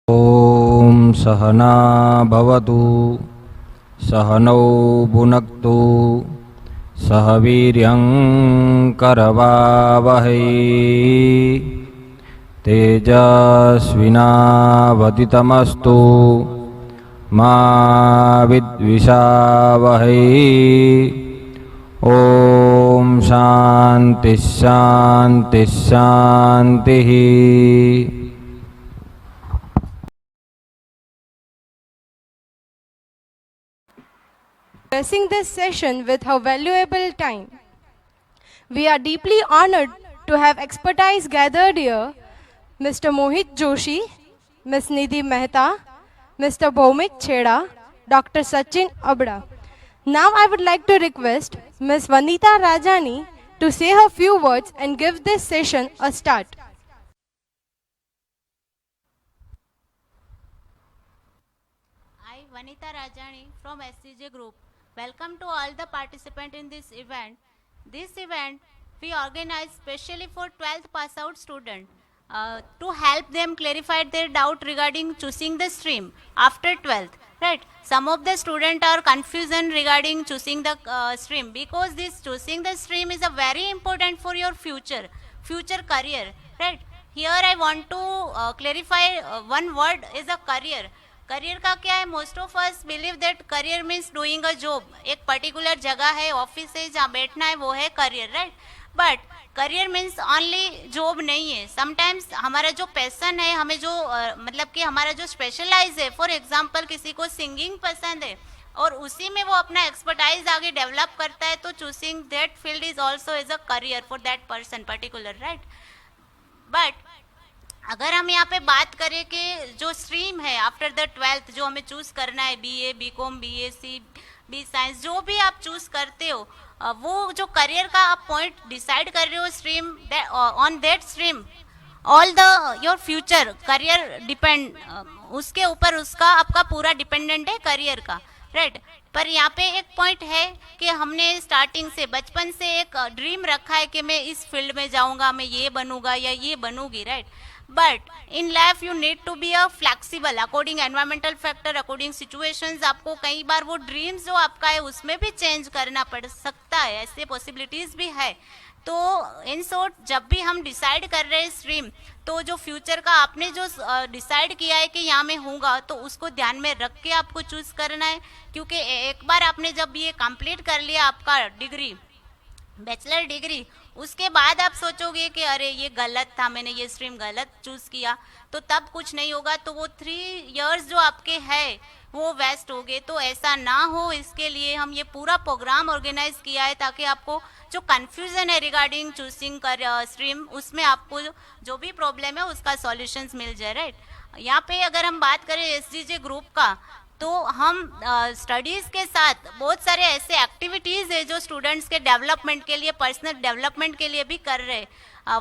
ॐ सहना भवतु सहनौ भुनक्तु सह वीर्यं करवावहै तेजस्विनावदितमस्तु मा विद्विषावहै। ॐ शान्ति शान्ति शान्तिः। Blessing this session with her valuable time. We are deeply honored to have expertise gathered here, Mr. Mohit Joshi, Ms. Nidhi Mehta, Mr. Bhaumik Chheda, Dr. Sachin Abda. Now I would like to request Ms. Vanita Rajani to say her few words and give this session a start. I, Vanita Rajani from SCJ Group, welcome to all the participants in this event. This event we organize specially for 12th pass out students to help them clarify their doubt regarding choosing the stream after 12th. Right? Some of the students are confusion regarding choosing the stream, because this choosing the stream is a very important for your future career. Right? Here I want to clarify one word is a career. Career का क्या है? Most of us believe that career means doing a job. एक particular जगह है, office है, जहाँ बैठना है, वो है career. Right? But career means only job नहीं है. समटाइम्स हमारा जो पैसन है, हमें जो मतलब कि हमारा जो स्पेशलाइज है, फॉर एग्जांपल किसी को सिंगिंग पसंद है और उसी में वो अपना एक्सपर्टाइज आगे डेवलप करता है, तो choosing that field is also as a career for that person particular. Right? But अगर हम यहाँ पे बात करें कि जो स्ट्रीम है आफ्टर द 12th जो हमें चूज करना है, BA, BCom, BSc, B science, जो भी आप चूज करते हो, वो जो करियर का आप पॉइंट डिसाइड कर रहे हो, stream, on that stream all the your future career depend, उसके ऊपर उसका आपका पूरा डिपेंडेंट है करियर का. राइट? पर यहाँ पे एक पॉइंट है कि हमने स्टार्टिंग से, बचपन से एक ड्रीम रखा है कि मैं इस फील्ड में जाऊंगा, मैं ये बनूंगा या ये बनूंगी. Right? But in life you need to be a flexible according environmental factor, according situations. आपको कई बार वो ड्रीम्स जो आपका है उसमें भी चेंज करना पड़ सकता है, ऐसे पॉसिबिलिटीज भी है. तो इन शॉर्ट, जब भी हम डिसाइड कर रहे हैं स्ट्रीम, तो जो फ्यूचर का आपने जो डिसाइड किया है कि यहाँ में होगा, तो उसको ध्यान में रख के आपको चूज करना है. क्योंकि एक बार आपने जब ये कंप्लीट कर लिया आपका डिग्री, बैचलर डिग्री, उसके बाद आप सोचोगे कि अरे ये गलत था, मैंने ये स्ट्रीम गलत चूज किया, तो तब कुछ नहीं होगा. तो वो 3 इयर्स जो आपके है वो वेस्ट हो गए. तो ऐसा ना हो, इसके लिए हम ये पूरा प्रोग्राम ऑर्गेनाइज किया है, ताकि आपको जो कंफ्यूजन है रिगार्डिंग चूजिंग स्ट्रीम, उसमें आपको जो भी प्रॉब्लम है उसका सॉल्यूशंस मिल जाए. राइट? यहाँ पे अगर हम बात करें एसडीजे ग्रुप का, तो हम स्टडीज़ के साथ बहुत सारे ऐसे एक्टिविटीज़ है जो स्टूडेंट्स के डेवलपमेंट के लिए, पर्सनल डेवलपमेंट के लिए भी कर रहे हैं.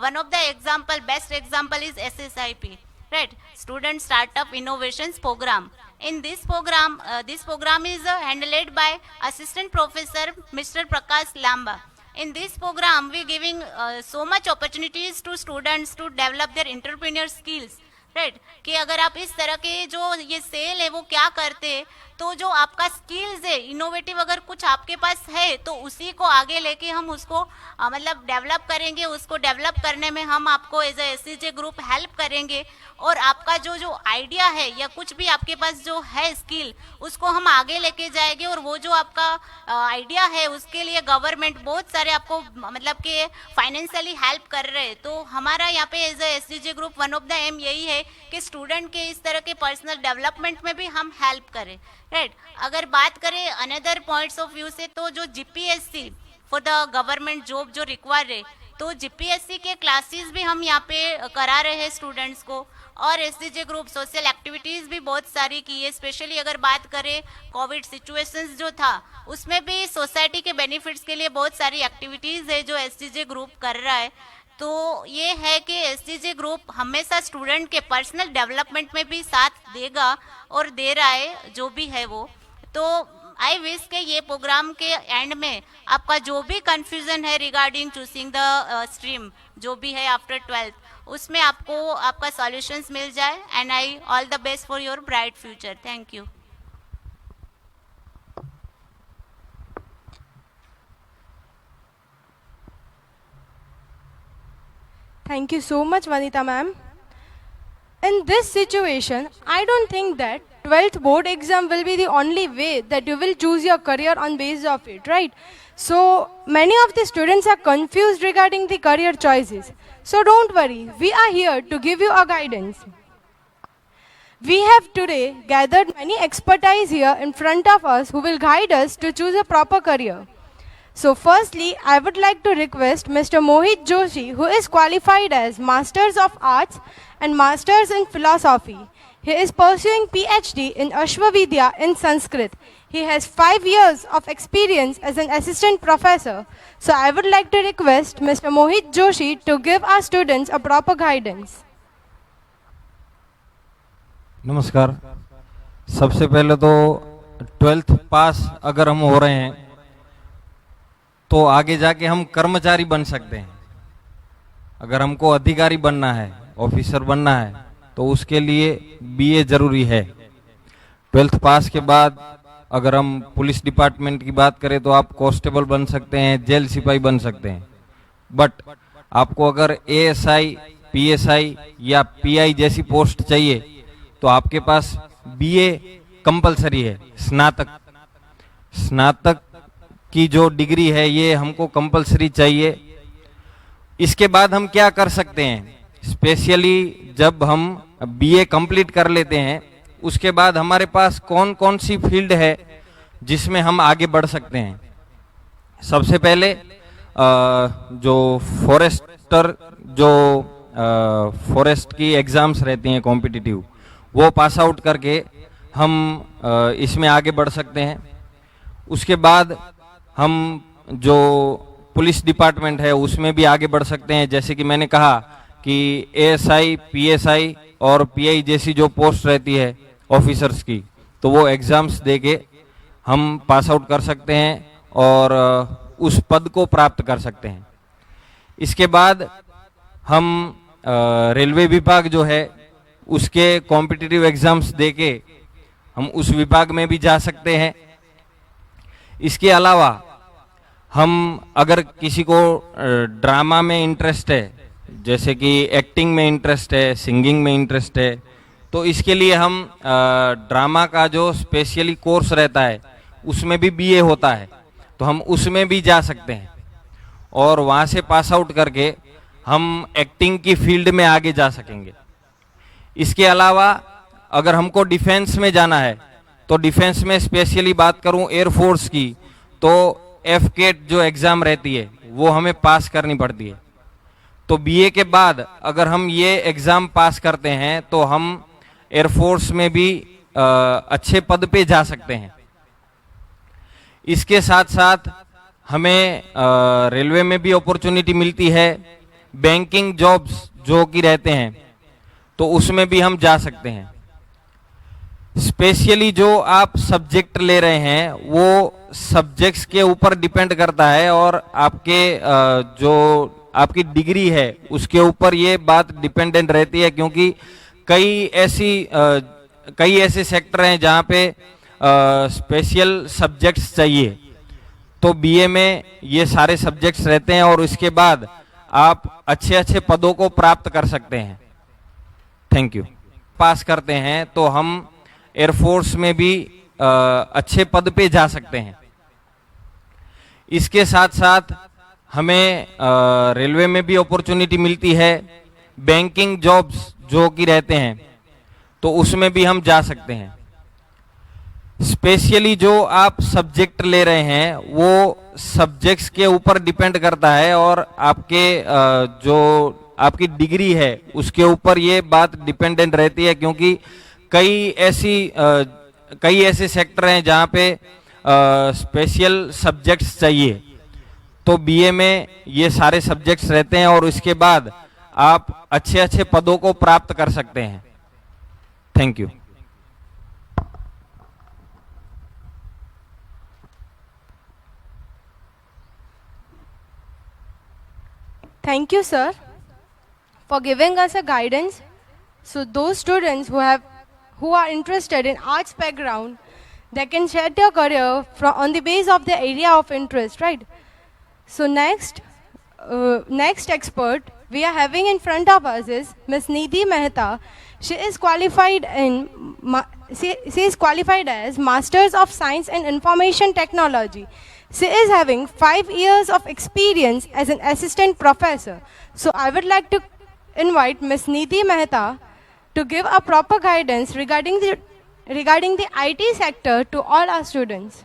One of the example, best example is SSIP. Right? Student startup innovations program. In this program is handled by Assistant Professor Mr. Prakash Lamba. In this program, we giving so much opportunities to students to develop their entrepreneur skills. Right? कि अगर आप इस तरह के जो ये cell है वो क्या करते हैं, तो जो आपका स्किल्स है, इनोवेटिव अगर कुछ आपके पास है, तो उसी को आगे लेके हम उसको मतलब डेवलप करेंगे. उसको डेवलप करने में हम आपको as a SCJ group help करेंगे. और आपका जो आइडिया है या कुछ भी आपके पास जो है स्किल, उसको हम आगे लेके जाएंगे. और वो जो आपका आइडिया है उसके लिए गवर्नमेंट बहुत सारे आपको मतलब कि फाइनेंशियली हेल्प कर रहे हैं. तो हमारा यहाँ पे as a SCJ group one of the aim यही है कि स्टूडेंट के इस तरह के पर्सनल डेवलपमेंट में भी हम हेल्प करें. राइट? अगर बात करें अनदर पॉइंट्स ऑफ व्यू से, तो जो GPSC for the government job जो रिक्वायर है, तो GPSC के क्लासेस भी हम यहाँ पे करा रहे हैं स्टूडेंट्स को. और SCJ ग्रुप सोशल एक्टिविटीज़ भी बहुत सारी की है. स्पेशली अगर बात करें कोविड सिचुएशंस जो था, उसमें भी सोसाइटी के बेनिफिट्स के लिए बहुत सारी एक्टिविटीज़ है जो SCJ ग्रुप कर रहा है. तो ये है कि SCJ ग्रुप हमेशा स्टूडेंट के पर्सनल डेवलपमेंट में भी साथ देगा और दे रहा है, जो भी है वो. तो आई विश के ये प्रोग्राम के एंड में आपका जो भी कंफ्यूजन है रिगार्डिंग चूजिंग द स्ट्रीम जो भी है आफ्टर 12th उसमें आपको आपका सॉल्यूशंस मिल जाए and I all the best for your bright future. Thank you. Thank you so much, Vanita ma'am. In this situation, I don't think that 12th board exam will be the only way that you will choose your career on basis of it, right? So many of the students are confused regarding the career choices. So don't worry, we are here to give you a guidance. We have today gathered many expertise here in front of us who will guide us to choose a proper career. So firstly, I would like to request Mr. Mohit Joshi, who is qualified as Masters of Arts and Masters in Philosophy. He is pursuing PhD in Ashwavidya in Sanskrit. He has 5 years of experience as an assistant professor. So I would like to request Mr. Mohit Joshi to give our students a proper guidance. नमस्कार. सबसे पहले तो 12th पास अगर हम हो रहे हैं तो आगे जाके हम कर्मचारी बन सकते हैं. अगर हमको अधिकारी बनना है, ऑफिसर बनना है, तो उसके लिए बीए जरूरी है. 12th पास के बाद अगर हम पुलिस डिपार्टमेंट की बात करें तो आप कांस्टेबल बन सकते हैं, जेल सिपाही बन सकते हैं. बट आपको अगर एएसआई, पीएसआई या पीआई जैसी पोस्ट चाहिए तो आपके पास बीए कंपलसरी है. स्नातक की जो डिग्री है ये हमको कंपलसरी चाहिए. इसके बाद हम क्या कर सकते हैं, स्पेशली जब हम बीए कंप्लीट कर लेते हैं उसके बाद हमारे पास कौन कौन सी फील्ड है जिसमें हम आगे बढ़ सकते हैं. सबसे पहले जो फॉरेस्टर, जो फॉरेस्ट की एग्जाम्स रहती हैं कॉम्पिटिटिव, वो पास आउट करके हम इसमें आगे बढ़ सकते हैं. उसके बाद हम जो पुलिस डिपार्टमेंट है उसमें भी आगे बढ़ सकते हैं. जैसे कि मैंने कहा कि एएसआई, पीएसआई और पीआई जैसी जो पोस्ट रहती है ऑफिसर्स की, तो वो एग्जाम्स देके हम पास आउट कर सकते हैं और उस पद को प्राप्त कर सकते हैं. इसके बाद हम रेलवे विभाग जो है उसके कॉम्पिटिटिव एग्जाम्स देके हम उस विभाग में भी जा सकते हैं. इसके अलावा हम अगर किसी को ड्रामा में इंटरेस्ट है, जैसे कि एक्टिंग में इंटरेस्ट है, सिंगिंग में इंटरेस्ट है, तो इसके लिए हम ड्रामा का जो स्पेशली कोर्स रहता है उसमें भी बीए होता है, तो हम उसमें भी जा सकते हैं और वहाँ से पास आउट करके हम एक्टिंग की फील्ड में आगे जा सकेंगे. इसके अलावा अगर हमको डिफेंस में जाना है तो डिफेंस में स्पेशली बात करूं एयरफोर्स की, तो एफकेट जो एग्ज़ाम रहती है वो हमें पास करनी पड़ती है. तो बीए के बाद अगर हम ये एग्ज़ाम पास करते हैं तो हम एयरफोर्स में भी अच्छे पद पे जा सकते हैं. इसके साथ साथ हमें रेलवे में भी अपॉर्चुनिटी मिलती है. बैंकिंग जॉब्स जो कि रहते हैं तो उसमें भी हम जा सकते हैं. स्पेशली जो आप सब्जेक्ट ले रहे हैं वो सब्जेक्ट्स के ऊपर डिपेंड करता है और आपके जो आपकी डिग्री है उसके ऊपर ये बात डिपेंडेंट रहती है, क्योंकि कई ऐसे सेक्टर हैं जहाँ पे स्पेशल सब्जेक्ट्स चाहिए. तो बीए में ये सारे सब्जेक्ट्स रहते हैं और इसके बाद आप अच्छे अच्छे पदों को प्राप्त कर सकते हैं. Thank you. पास करते हैं तो हम एयरफोर्स में भी अच्छे पद पे जा सकते हैं. इसके साथ साथ हमें रेलवे में भी अपॉर्चुनिटी मिलती है. बैंकिंग जॉब्स जो कि रहते हैं तो उसमें भी हम जा सकते हैं. स्पेशली जो आप सब्जेक्ट ले रहे हैं वो सब्जेक्ट्स के ऊपर डिपेंड करता है और आपके जो आपकी डिग्री है उसके ऊपर ये बात डिपेंडेंट रहती है, क्योंकि कई ऐसे सेक्टर हैं जहाँ पे स्पेशल सब्जेक्ट्स चाहिए. तो बीए में ये सारे सब्जेक्ट्स रहते हैं और इसके बाद आप अच्छे अच्छे पदों को प्राप्त कर सकते हैं. Thank you. Thank you, sir, for giving us a guidance. So those students who are interested in arts background, they can set their career on the base of their area of interest, right? So next expert we are having in front of us is Ms. Nidhi Mehta. She is qualified as Masters of Science in Information Technology. She is having 5 years of experience as an assistant professor. So I would like to invite Ms. Nidhi Mehta to give a proper guidance regarding the IT sector to all our students.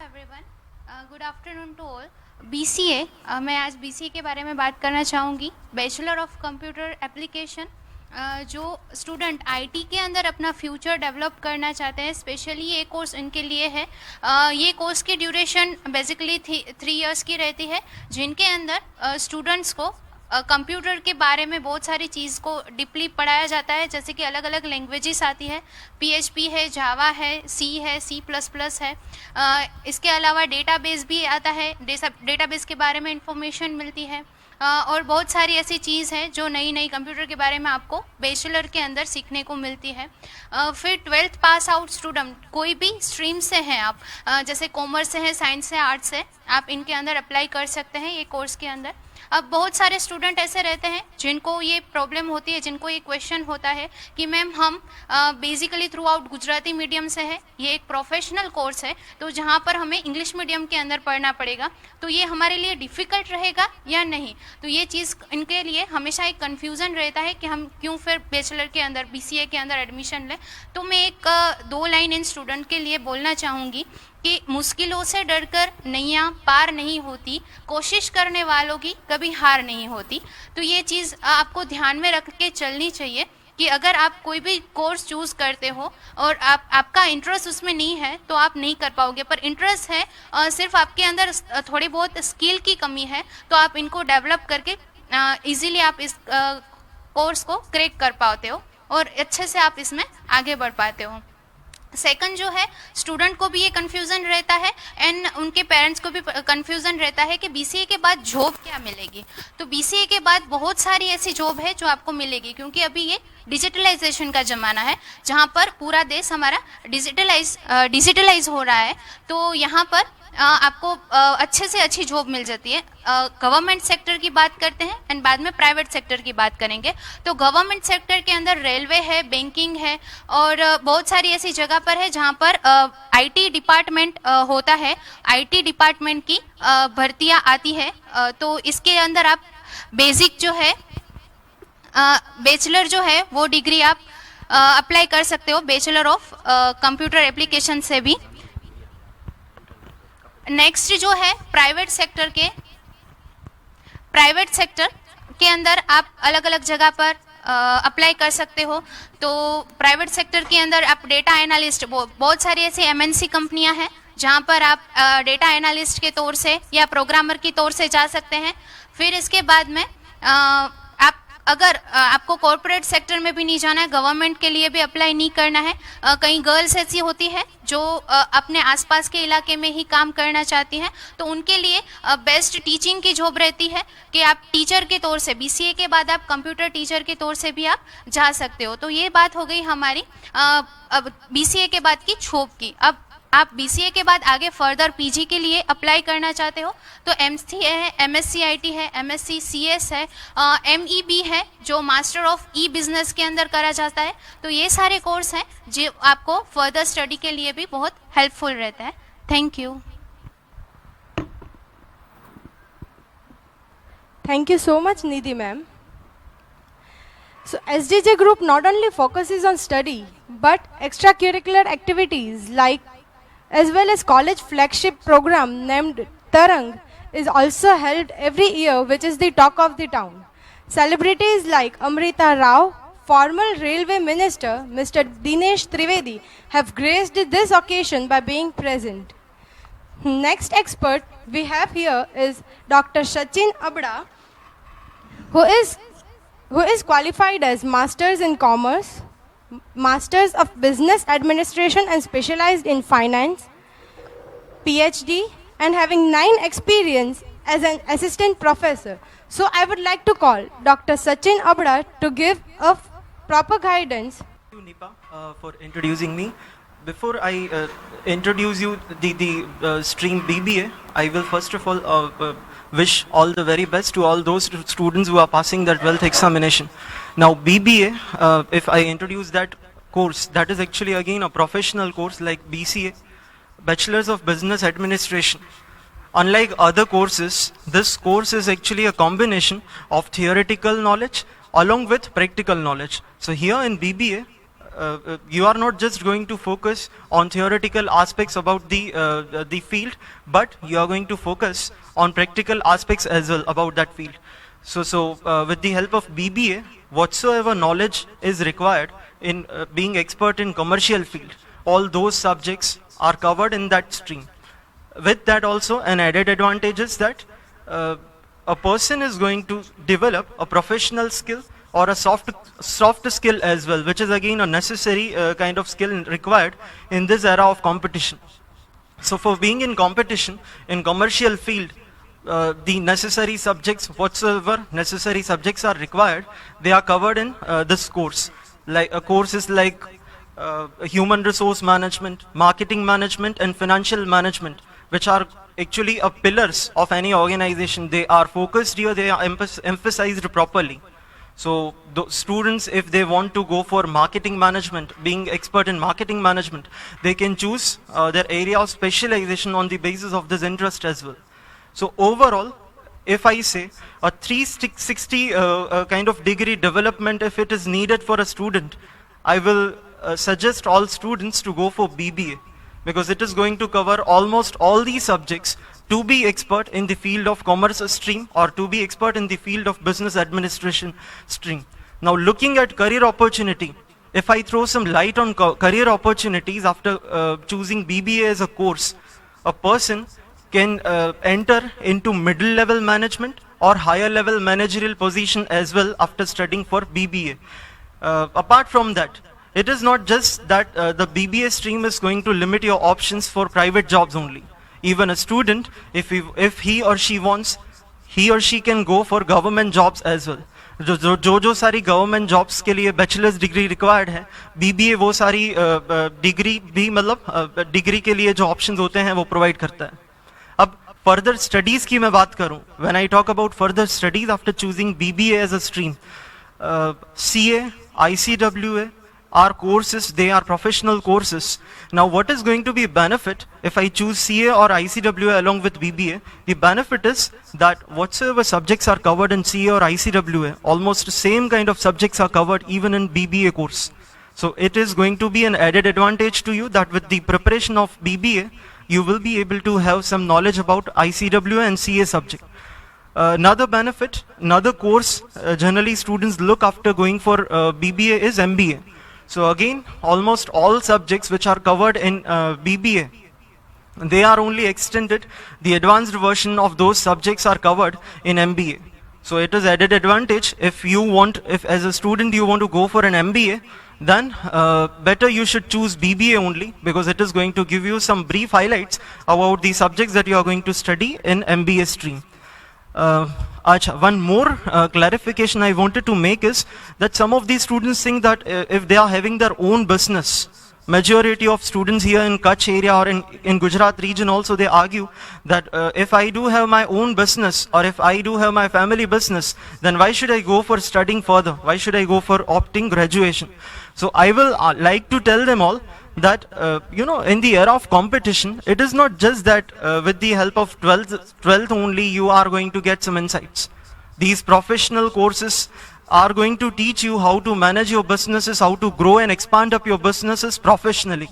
Everyone, good afternoon to all. BCA, मैं आज BCA के बारे में बात करना चाहूँगी। Bachelor of computer application, जो student IT के अंदर अपना फ्यूचर डेवलप करना चाहते हैं, स्पेशली ये कोर्स इनके लिए है। ये कोर्स की ड्यूरेशन बेसिकली 3 इयर्स की रहती है, जिनके अंदर स्टूडेंट्स को कंप्यूटर के बारे में बहुत सारी चीज़ को डीपली पढ़ाया जाता है, जैसे कि अलग अलग लैंग्वेजेस आती है, PHP है, जावा है, C है, C++ है। इसके अलावा डेटाबेस भी आता है, डेटाबेस के बारे में इंफॉर्मेशन मिलती है, और बहुत सारी ऐसी चीज़ है जो नई नई कंप्यूटर के बारे में आपको बैचलर के अंदर सीखने को मिलती है। फिर 12th पास आउट स्टूडेंट, कोई भी स्ट्रीम से हैं आप, जैसे कॉमर्स से हैं, साइंस से, आर्ट्स से, आप इनके अंदर अप्लाई कर सकते हैं ये कोर्स के अंदर। अब बहुत सारे स्टूडेंट ऐसे रहते हैं जिनको ये प्रॉब्लम होती है, जिनको ये क्वेश्चन होता है कि मैम हम basically through out Gujarati medium से है, ये एक प्रोफेशनल कोर्स है, तो जहाँ पर हमें इंग्लिश मीडियम के अंदर पढ़ना पड़ेगा, तो ये हमारे लिए डिफ़िकल्ट रहेगा या नहीं। तो ये चीज़ इनके लिए हमेशा एक कन्फ्यूज़न रहता है कि हम क्यों फिर बैचलर के अंदर BCA के अंदर एडमिशन लें। तो मैं एक 2 लाइन इन स्टूडेंट के लिए बोलना चाहूँगी कि मुश्किलों से डरकर नैया पार नहीं होती, कोशिश करने वालों की कभी हार नहीं होती। तो ये चीज़ आपको ध्यान में रख के चलनी चाहिए कि अगर आप कोई भी कोर्स चूज़ करते हो और आपका इंटरेस्ट उसमें नहीं है तो आप नहीं कर पाओगे, पर इंटरेस्ट है और सिर्फ आपके अंदर थोड़ी बहुत स्किल की कमी है, तो आप इनको डेवलप करके इजीली आप इस कोर्स को क्रैक कर पाते हो और अच्छे से आप इसमें आगे बढ़ पाते हो। सेकंड जो है, स्टूडेंट को भी ये कन्फ्यूज़न रहता है एंड उनके पेरेंट्स को भी कन्फ्यूज़न रहता है कि BCA के बाद जॉब क्या मिलेगी। तो BCA के बाद बहुत सारी ऐसी जॉब है जो आपको मिलेगी, क्योंकि अभी ये डिजिटलाइजेशन का ज़माना है, जहाँ पर पूरा देश हमारा डिजिटलाइज हो रहा है। तो यहाँ पर आपको अच्छे से अच्छी जॉब मिल जाती है। गवर्नमेंट सेक्टर की बात करते हैं एंड बाद में प्राइवेट सेक्टर की बात करेंगे। तो गवर्नमेंट सेक्टर के अंदर रेलवे है, बैंकिंग है, और बहुत सारी ऐसी जगह पर है जहाँ पर IT डिपार्टमेंट होता है, IT डिपार्टमेंट की भर्तियाँ आती है। तो इसके अंदर आप बेसिक जो है बैचलर जो है वो डिग्री आप अप्लाई कर सकते हो, बैचलर ऑफ कंप्यूटर एप्लीकेशन से भी। नेक्स्ट जो है, प्राइवेट सेक्टर के अंदर आप अलग अलग जगह पर अप्लाई कर सकते हो। तो प्राइवेट सेक्टर के अंदर आप डेटा एनालिस्ट, बहुत सारी ऐसी MNC कंपनियां हैं जहां पर आप डेटा एनालिस्ट के तौर से या प्रोग्रामर के तौर से जा सकते हैं। फिर इसके बाद में आप अगर आपको कॉर्पोरेट सेक्टर में भी नहीं जाना है, गवर्नमेंट के लिए भी अप्लाई नहीं करना है, कई गर्ल्स ऐसी होती है जो अपने आसपास के इलाके में ही काम करना चाहती हैं, तो उनके लिए बेस्ट टीचिंग की जॉब रहती है कि आप टीचर के तौर से, BCA के बाद आप कंप्यूटर टीचर के तौर से भी आप जा सकते हो। तो ये बात हो गई हमारी अब BCA के बाद की जॉब की। अब आप BCA के बाद आगे फर्दर PG के लिए अप्लाई करना चाहते हो तो MCA है, MSc IT है, MSc CS है, MEB है जो मास्टर ऑफ बिजनेस के अंदर करा जाता है। तो ये सारे कोर्स हैं जो आपको फर्दर स्टडी के लिए भी बहुत हेल्पफुल रहता है। Thank you. Thank you so much, Nidhi ma'am. So SDJ group not only focuses on study but extracurricular activities like as well as college flagship program named Tarang is also held every year, which is the talk of the town. Celebrities like Amrita Rao, former railway minister Mr. Dinesh Trivedi have graced this occasion by being present. Next expert we have here is Dr. Sachin Abda, who is qualified as Masters in Commerce, Masters of Business Administration and specialized in Finance, PhD, and having 9 experience as an assistant professor. So I would like to call Dr. Sachin Abra to give a proper guidance. Thank you, Nipa, for introducing me. Before I introduce you the stream BBA, I will first of all wish all the very best to all those students who are passing their 12th examination. Now BBA, if I introduce that course, that is actually again a professional course like BCA, Bachelors of Business Administration. Unlike other courses, this course is actually a combination of theoretical knowledge along with practical knowledge. So here in BBA, you are not just going to focus on theoretical aspects about the field, but you are going to focus on practical aspects as well about that field. So with the help of BBA, whatsoever knowledge is required in being expert in commercial field, all those subjects are covered in that stream. With that also, an added advantage is that a person is going to develop a professional skill or a soft skill as well, which is again a necessary kind of skill required in this era of competition. So for being in competition in commercial field, the necessary subjects, whatsoever necessary subjects are required, they are covered in this course. Like a course is like human resource management, marketing management, and financial management, which are actually pillars of any organization. They are focused here, they are emphasized properly. So the students, if they want to go for marketing management, being expert in marketing management, they can choose their area of specialization on the basis of this interest as well. So overall, if I say a 360 kind of degree development, if it is needed for a student, I will suggest all students to go for BBA, because it is going to cover almost all these subjects to be expert in the field of commerce stream or to be expert in the field of business administration stream. Now looking at career opportunity, if I throw some light on career opportunities after choosing BBA as a course, a person can enter into middle level management or higher level managerial position as well after studying for BBA. Apart from that, it is not just that the BBA stream is going to limit your options for private jobs only. Even a student, if he or she wants, he or she can go for government jobs as well. जो सारी government jobs के लिए bachelors degree required है, BBA वो सारी degree भी मतलब degree के लिए जो ऑप्शंस होते हैं वो प्रोवाइड करता है. अब फर्दर स्टडीज की मैं बात करूं, when I talk about further studies after choosing BBA as a stream, CA, ICWA are courses, they are professional courses. Now what is going to be benefit if I choose CA or ICWA along with BBA? The benefit is that whatsoever subjects are covered in CA or ICWA, almost same kind of subjects are covered even in BBA course. So it is going to be an added advantage to you that with the preparation of BBA, you will be able to have some knowledge about ICWA and CA subject. Another benefit, another course generally students look after going for BBA is MBA. So again, almost all subjects which are covered in BBA, they are only extended. The advanced version of those subjects are covered in MBA. So it is added advantage if you want, if as a student you want to go for an MBA, then better you should choose BBA only, because it is going to give you some brief highlights about the subjects that you are going to study in MBA stream. One more clarification I wanted to make is that some of these students think that if they are having their own business, majority of students here in Kutch area or in Gujarat region also, they argue that if I do have my own business or if I do have my family business, then why should I go for studying further? Why should I go for opting graduation? So I will like to tell them all that in the era of competition, it is not just that with the help of 12th only you are going to get some insights. These professional courses are going to teach you how to manage your businesses, how to grow and expand up your businesses professionally.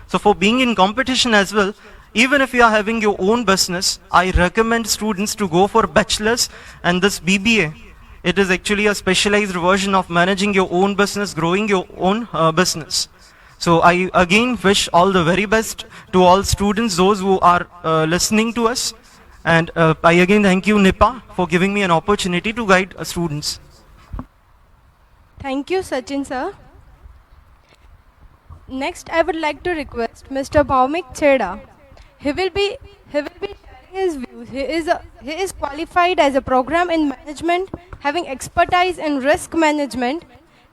So for being in competition as well, even if you are having your own business, I recommend students to go for bachelor's and this BBA. It is actually a specialized version of managing your own business, growing your own business. So I again wish all the very best to all students, those who are listening to us. And I again thank you, Nipa, for giving me an opportunity to guide students. Thank you, Sachin sir. Next, I would like to request Mr. Bhaumik Chheda. He will be sharing his views, he is qualified as a program in management, having expertise in risk management.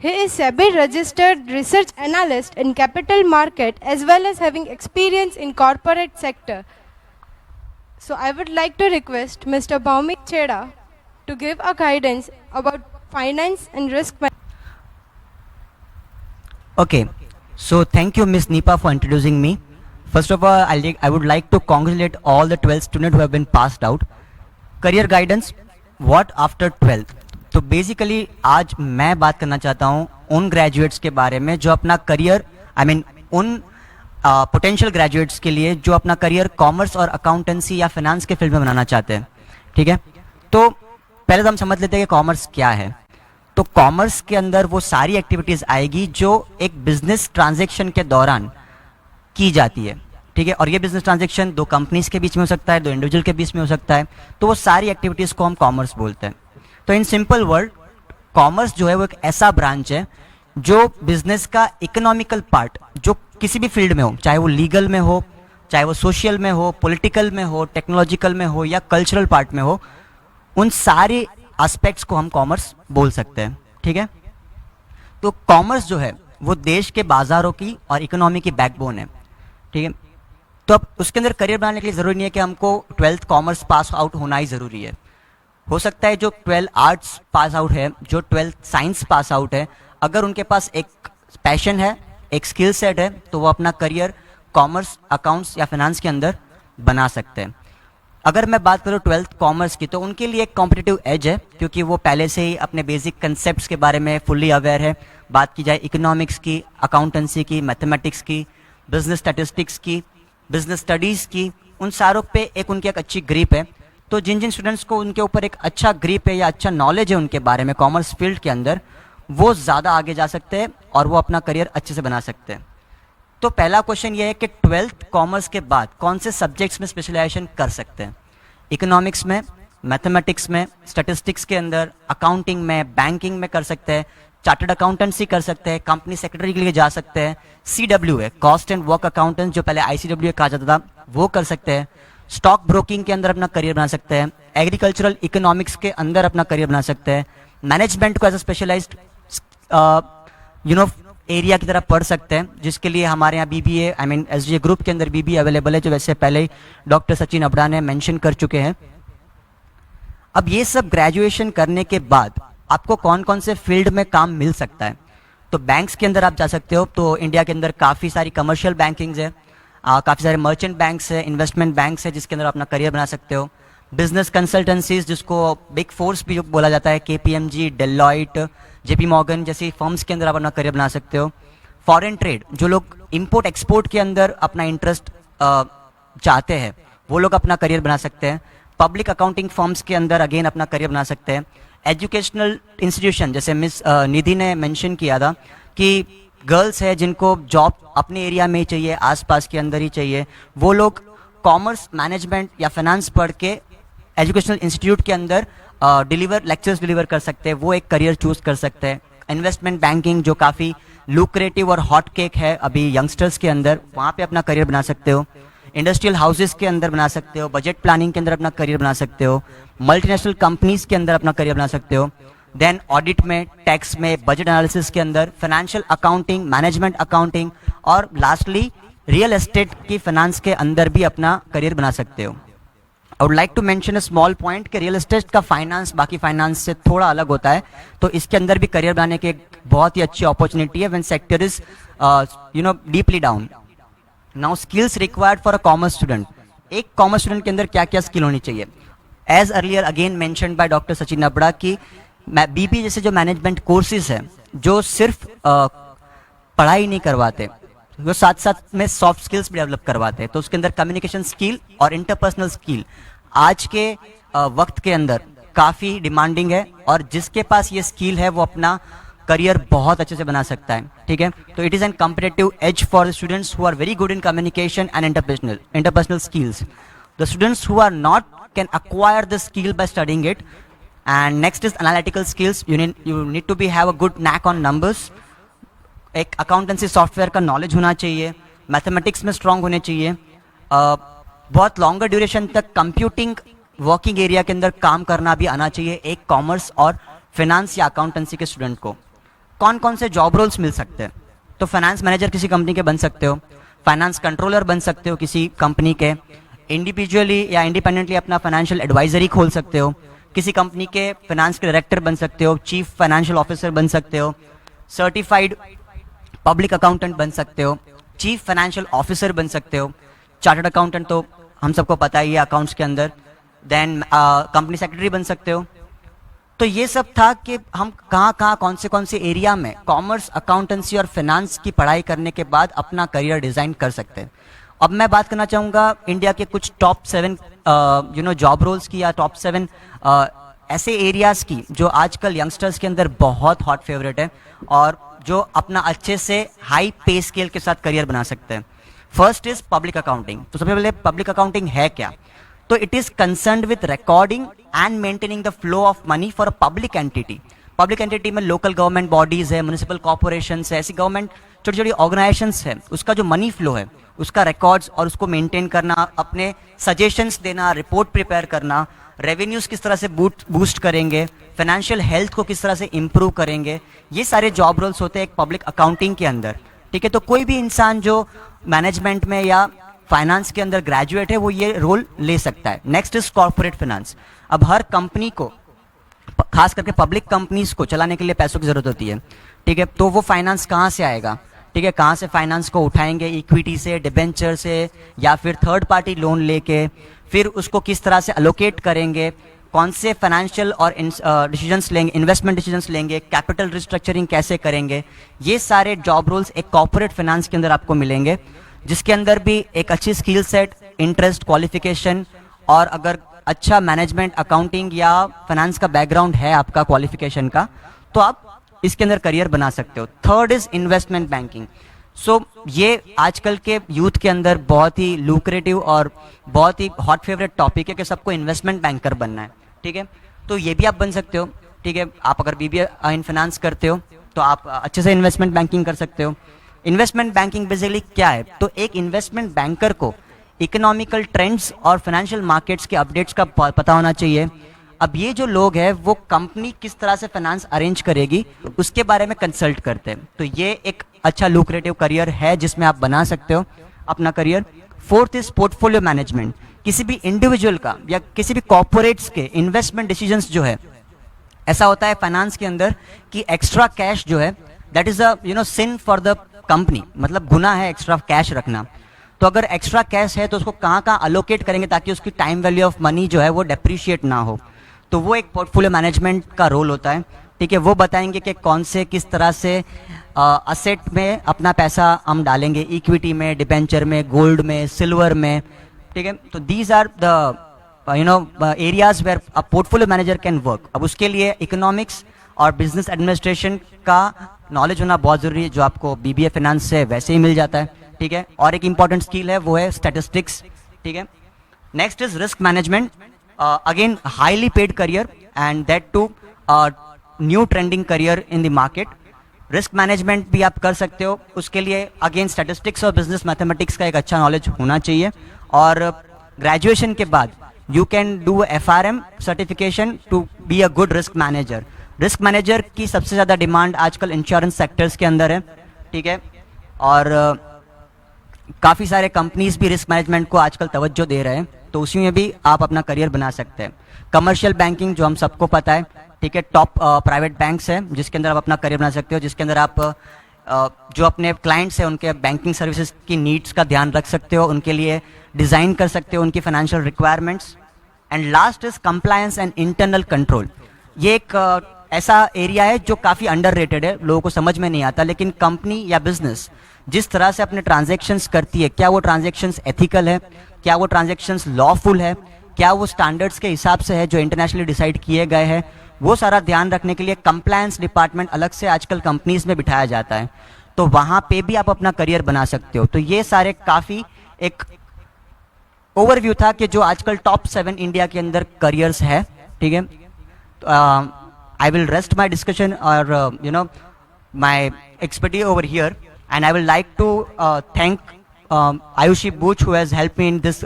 He is SEBI registered research analyst in capital market as well as having experience in corporate sector. So I would like to request Mr. Bhaumik Chheda to give a guidance about finance and risk management. Okay, so thank you, Miss Nipa, for introducing me. First of all, I would like to congratulate all the 12 students who have been passed out. Career guidance, what after 12th? तो basically आज मैं बात करना चाहता हूँ उन graduates के बारे में जो अपना करियर उन पोटेंशियल ग्रेजुएट्स के लिए जो अपना करियर कॉमर्स और अकाउंटेंसी या फाइनेंस के फील्ड में बनाना चाहते हैं. ठीक है, तो पहले तो हम समझ लेते हैं कि कॉमर्स क्या है. तो कॉमर्स के अंदर वो सारी एक्टिविटीज आएगी जो एक बिजनेस ट्रांजैक्शन के दौरान की जाती है. ठीक है, और ये बिजनेस ट्रांजैक्शन दो कंपनीज के बीच में हो सकता है, दो इंडिविजुअल के बीच में हो सकता है. तो वो सारी एक्टिविटीज को हम कॉमर्स बोलते हैं. तो इन सिंपल वर्ड, कॉमर्स जो है वो एक ऐसा ब्रांच है जो बिजनेस का इकोनॉमिकल पार्ट जो किसी भी फील्ड में हो, चाहे वो लीगल में हो, चाहे वो सोशल में हो, पॉलिटिकल में हो, टेक्नोलॉजिकल में हो या कल्चरल पार्ट में हो, उन सारे एस्पेक्ट्स को हम कॉमर्स बोल सकते हैं. ठीक है, तो कॉमर्स जो है वो देश के बाजारों की और इकोनॉमी की बैकबोन है. ठीक है, तो अब उसके अंदर करियर बनाने के लिए जरूरी नहीं है कि हमको 12th कॉमर्स पास आउट होना ही जरूरी है. हो सकता है जो 12 आर्ट्स पास आउट है, जो 12 साइंस पास आउट है, अगर उनके पास एक पैशन है, एक स्किल सेट है, तो वो अपना करियर कॉमर्स, अकाउंट्स या फाइनेंस के अंदर बना सकते हैं. अगर मैं बात करूँ 12th कॉमर्स की, तो उनके लिए एक कॉम्पिटिटिव एज है क्योंकि वो पहले से ही अपने बेसिक कंसेप्ट्स के बारे में फुल्ली अवेयर है. बात की जाए इकोनॉमिक्स की, अकाउंटेंसी की, मैथमेटिक्स की, बिजनेस स्टैटिस्टिक्स की, बिजनेस स्टडीज़ की, उन सारों पे उनकी एक अच्छी ग्रिप है. तो जिन जिन स्टूडेंट्स को उनके ऊपर एक अच्छा ग्रिप है या अच्छा नॉलेज है उनके बारे में कॉमर्स फील्ड के अंदर, वो ज़्यादा आगे जा सकते हैं और वो अपना करियर अच्छे से बना सकते हैं. तो पहला क्वेश्चन ये है कि 12th कॉमर्स के बाद कौन से सब्जेक्ट्स में स्पेशलाइजेशन कर सकते हैं. इकोनॉमिक्स में, मैथमेटिक्स में, स्टैटिस्टिक्स के अंदर, अकाउंटिंग में, बैंकिंग में कर सकते हैं, चार्टर्ड अकाउंटेंसी कर सकते हैं, कंपनी सेक्रेटरी के लिए जा सकते हैं, CWA cost and work accountant जो पहले ICWA कहा जाता था वो कर सकते हैं, स्टॉक ब्रोकिंग के अंदर अपना करियर बना सकते हैं, एग्रीकल्चरल इकोनॉमिक्स के अंदर अपना करियर बना सकते हैं, मैनेजमेंट को एज अ स्पेशलाइज्ड एरिया की तरह पढ़ सकते हैं, जिसके लिए हमारे यहाँ BBA SGA ग्रुप के अंदर BBA अवेलेबल है, जो वैसे पहले ही डॉक्टर सचिन अबड़ा ने मेंशन कर चुके हैं. अब ये सब ग्रेजुएशन करने के बाद आपको कौन कौन से फील्ड में काम मिल सकता है. तो बैंक्स के अंदर आप जा सकते हो. तो इंडिया के अंदर काफ़ी सारी कमर्शियल बैंकिंग्स है, काफ़ी सारे मर्चेंट बैंक्स है, इन्वेस्टमेंट बैंक्स है, जिसके अंदर अपना करियर बना सकते हो. बिजनेस कंसल्टेंसीज जिसको बिग फोर्स भी बोला जाता है, KPMG, डेलॉइट, JP मॉर्गन जैसी फर्म्स के अंदर आप अपना करियर बना सकते हो. फॉरेन ट्रेड, जो लोग इंपोर्ट एक्सपोर्ट के अंदर अपना इंटरेस्ट चाहते हैं, वो लोग अपना करियर बना सकते हैं. पब्लिक अकाउंटिंग फर्म्स के अंदर अगेन अपना करियर बना सकते हैं. एजुकेशनल इंस्टीट्यूशन, जैसे मिस निधि ने मेंशन किया था कि गर्ल्स है जिनको जॉब अपने एरिया में ही चाहिए, आसपास के अंदर ही चाहिए, वो लोग कॉमर्स, मैनेजमेंट या फाइनेंस पढ़ के एजुकेशनल इंस्टीट्यूट के अंदर लेक्चर्स डिलीवर कर सकते हैं, वो एक करियर चूज कर सकते हैं. इन्वेस्टमेंट बैंकिंग जो काफ़ी लुक्रेटिव और हॉट केक है अभी यंगस्टर्स के अंदर, वहाँ पे अपना करियर बना सकते हो. इंडस्ट्रियल हाउसेस के अंदर बना सकते हो, बजट प्लानिंग के अंदर अपना करियर बना सकते हो, मल्टीनेशनल कंपनीज के अंदर अपना करियर बना सकते हो. देन ऑडिट में, टैक्स में, बजट एनालिसिस के अंदर, फाइनेंशियल अकाउंटिंग, मैनेजमेंट अकाउंटिंग और लास्टली रियल एस्टेट की फाइनेंस के अंदर भी अपना करियर बना सकते हो. I would like to mention a small point कि रियल एस्टेट का फाइनेंस बाकी फाइनेंस से थोड़ा अलग होता है, तो इसके अंदर भी करियर बनाने की एक बहुत ही अच्छी अपॉर्चुनिटी है when sector is deeply down. Now skills required for a commerce student. एक कॉमर्स स्टूडेंट के अंदर क्या क्या स्किल होनी चाहिए. As earlier again mentioned by doctor Sachin Abada की BBA जैसे जो मैनेजमेंट कोर्सेज है जो सिर्फ पढ़ाई नहीं करवाते, वो साथ साथ में सॉफ्ट स्किल्स भी डेवलप करवाते हैं. तो उसके अंदर कम्युनिकेशन स्किल और इंटरपर्सनल स्किल आज के वक्त के अंदर काफ़ी डिमांडिंग है, और जिसके पास ये स्किल है वो अपना करियर बहुत अच्छे से बना सकता है. ठीक है, तो it is an competitive edge for students who are very good in communication and interpersonal skills. The students who are not can acquire the skill by studying it. And next is analytical skills. You need to have a good knack on numbers. एक accountancy software का knowledge होना चाहिए, mathematics में strong होने चाहिए, बहुत longer duration तक computing working area के अंदर काम करना भी आना चाहिए एक कॉमर्स और फिनेंस या अकाउंटेंसी के स्टूडेंट को। कौन कौन से जॉब रोल्स मिल सकते हैं? तो फाइनेंस मैनेजर किसी कंपनी के बन सकते हो, फाइनेंस कंट्रोलर बन सकते हो किसी कंपनी के, इंडिविजुअली या इंडिपेंडेंटली अपना फाइनेंशियल एडवाइजरी खोल सकते हो, किसी कंपनी के फाइनेंस के डायरेक्टर बन सकते हो, चीफ फाइनेंशियल ऑफिसर बन सकते हो, सर्टिफाइड पब्लिक अकाउंटेंट बन सकते हो, चीफ फाइनेंशियल ऑफिसर बन सकते हो, चार्टर्ड अकाउंटेंट तो हम सबको पता ही है अकाउंट्स के अंदर, देन कंपनी सेक्रेटरी बन सकते हो। तो ये सब था कि हम कहाँ कौन से एरिया में कॉमर्स, अकाउंटेंसी और फाइनेंस की पढ़ाई करने के बाद अपना करियर डिजाइन कर सकते हैं। अब मैं बात करना चाहूँगा इंडिया के कुछ टॉप 7 जॉब रोल्स की या टॉप 7 ऐसे एरियाज की जो आजकल यंगस्टर्स के अंदर बहुत हॉट फेवरेट है और जो अपना अच्छे से हाई पे स्केल के साथ करियर बना सकते हैं। First is public accounting. तो सबसे पहले पब्लिक अकाउंटिंग है क्या? तो it is concerned with recording and maintaining the flow of money for a public entity. Public entity में लोकल गवर्नमेंट बॉडीज है, म्युनिसिपल कॉर्पोरेशन है, ऐसी गवर्नमेंट छोटी छोटी ऑर्गेनाइजेशंस है, उसका जो मनी फ्लो है उसका रिकॉर्ड्स और उसको मेंटेन करना, अपने सजेशंस देना, रिपोर्ट प्रिपेयर करना, रेवेन्यूज किस तरह से बूस्ट करेंगे, फाइनेंशियल हेल्थ को किस तरह से इंप्रूव करेंगे, ये सारे जॉब रोल्स होते हैं एक पब्लिक अकाउंटिंग के अंदर। ठीक है, तो कोई भी इंसान जो मैनेजमेंट में या फाइनेंस के अंदर ग्रेजुएट है वो ये रोल ले सकता है। Next is corporate finance. अब हर कंपनी को, खास करके पब्लिक कंपनीज को चलाने के लिए पैसों की जरूरत होती है। ठीक है, तो वो फाइनेंस कहाँ से आएगा? ठीक है, कहाँ से फाइनेंस को उठाएंगे? इक्विटी से, डिबेंचर से, या फिर थर्ड पार्टी लोन लेके, फिर उसको किस तरह से अलोकेट करेंगे, कौन से फाइनेंशियल और डिसीजंस लेंगे, इन्वेस्टमेंट डिसीजंस लेंगे, कैपिटल रिस्ट्रक्चरिंग कैसे करेंगे, ये सारे जॉब रोल्स एक कॉर्पोरेट फाइनेंस के अंदर आपको मिलेंगे, जिसके अंदर भी एक अच्छी स्किल सेट, इंटरेस्ट, क्वालिफिकेशन और अगर अच्छा मैनेजमेंट, अकाउंटिंग या फाइनेंस का बैकग्राउंड है आपका क्वालिफिकेशन का, तो आप इसके अंदर करियर बना सकते हो। Third is investment banking. So ये आजकल के यूथ के अंदर बहुत ही लुक्रेटिव और बहुत ही हॉट फेवरेट टॉपिक है कि सबको इन्वेस्टमेंट बैंकर बनना है। ठीक है, तो ये भी आप बन सकते हो। ठीक है, आप अगर बीबीए इन फाइनेंस करते हो तो आप अच्छे से इन्वेस्टमेंट बैंकिंग कर सकते हो। इन्वेस्टमेंट बैंकिंग बेसिकली क्या है? तो एक इन्वेस्टमेंट बैंकर को इकोनॉमिकल ट्रेंड्स और फाइनेंशियल मार्केट्स के अपडेट्स का पता होना चाहिए। अब ये जो लोग हैं वो कंपनी किस तरह से फाइनेंस अरेंज करेगी उसके बारे में कंसल्ट करते हैं। तो ये एक अच्छा लुक्रेटिव करियर है जिसमें आप बना सकते हो अपना career. Fourth is portfolio management. किसी भी इंडिविजुअल का या किसी भी कॉर्पोरेट्स के इन्वेस्टमेंट डिसीजंस जो है, ऐसा होता है फाइनेंस के अंदर कि एक्स्ट्रा कैश जो है that is a sin for the company, मतलब गुनाह है एक्स्ट्रा कैश रखना। तो अगर एक्स्ट्रा कैश है तो उसको कहाँ अलोकेट करेंगे ताकि उसकी टाइम वैल्यू ऑफ मनी जो है वो डेप्रिशिएट ना हो, तो वो एक पोर्टफोलियो मैनेजमेंट का रोल होता है। ठीक है, वो बताएंगे कि कौन से किस तरह से असेट में अपना पैसा हम डालेंगे, इक्विटी में, डिबेंचर में, गोल्ड में, सिल्वर में। ठीक है, तो these are the areas where a portfolio manager can work. अब उसके लिए इकोनॉमिक्स और बिजनेस एडमिनिस्ट्रेशन का नॉलेज होना बहुत जरूरी है, जो आपको बीबीए फाइनेंस से वैसे ही मिल जाता है। ठीक है, और एक इंपॉर्टेंट स्किल है वो है स्टैटिस्टिक्स। ठीक है, next is risk management. Again highly paid career and that too new trending career in the market. Risk management भी आप कर सकते हो, उसके लिए अगेन स्टैटिस्टिक्स और बिजनेस मैथमेटिक्स का एक अच्छा नॉलेज होना चाहिए। और ग्रेजुएशन के बाद you can do FRM certification to be a good risk manager. Risk manager की सबसे ज़्यादा डिमांड आजकल इंश्योरेंस सेक्टर्स के अंदर है। ठीक है, और काफ़ी सारे कंपनीज भी रिस्क मैनेजमेंट को आजकल तवज्जो दे रहे हैं, तो उसी में भी आप अपना करियर बना सकते हैं। कमर्शियल बैंकिंग जो हम सबको पता है, ठीक है, टॉप प्राइवेट बैंक्स हैं जिसके अंदर आप अपना करियर बना सकते हो, जिसके अंदर आप जो अपने क्लाइंट्स हैं उनके बैंकिंग सर्विसेज की नीड्स का ध्यान रख सकते हो, उनके लिए डिज़ाइन कर सकते हो उनकी financial requirements. And last is compliance and internal control. ये एक ऐसा एरिया है जो काफ़ी अंडररेटेड है, लोगों को समझ में नहीं आता, लेकिन कंपनी या बिजनेस जिस तरह से अपने ट्रांजैक्शंस करती है, क्या वो ट्रांजैक्शंस एथिकल है, क्या वो ट्रांजैक्शंस लॉफुल है, क्या वो स्टैंडर्ड्स के हिसाब से है जो इंटरनेशनली डिसाइड किए गए हैं, वो सारा ध्यान रखने के लिए कंप्लायंस डिपार्टमेंट अलग से आजकल कंपनीज में बिठाया जाता है, तो वहाँ पे भी आप अपना करियर बना सकते हो। तो ये सारे काफ़ी एक ओवरव्यू था कि जो आजकल टॉप 7 इंडिया के अंदर करियर्स है। ठीक है, I will rest my discussion or my expertise over here, and I would like to thank Ayushi Buch who has helped me in this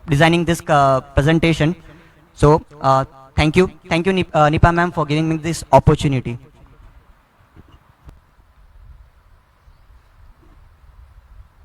designing this presentation. So thank you, Nipa ma'am, for giving me this opportunity.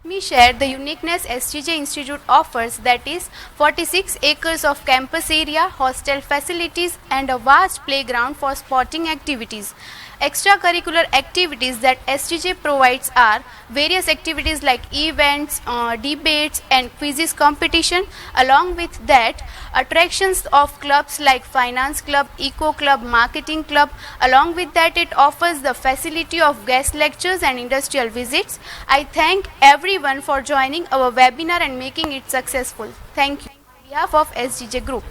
Let me share the uniqueness SGJ Institute offers, that is 46 acres of campus area, hostel facilities and a vast playground for sporting activities. Extracurricular activities that SGJ provides are various activities like events, debates and quizzes competition. Along with that, attractions of clubs like finance club, eco club, marketing club. Along with that, it offers the facility of guest lectures and industrial visits. I thank everyone for joining our webinar and making it successful. Thank you on behalf of SGJ Group.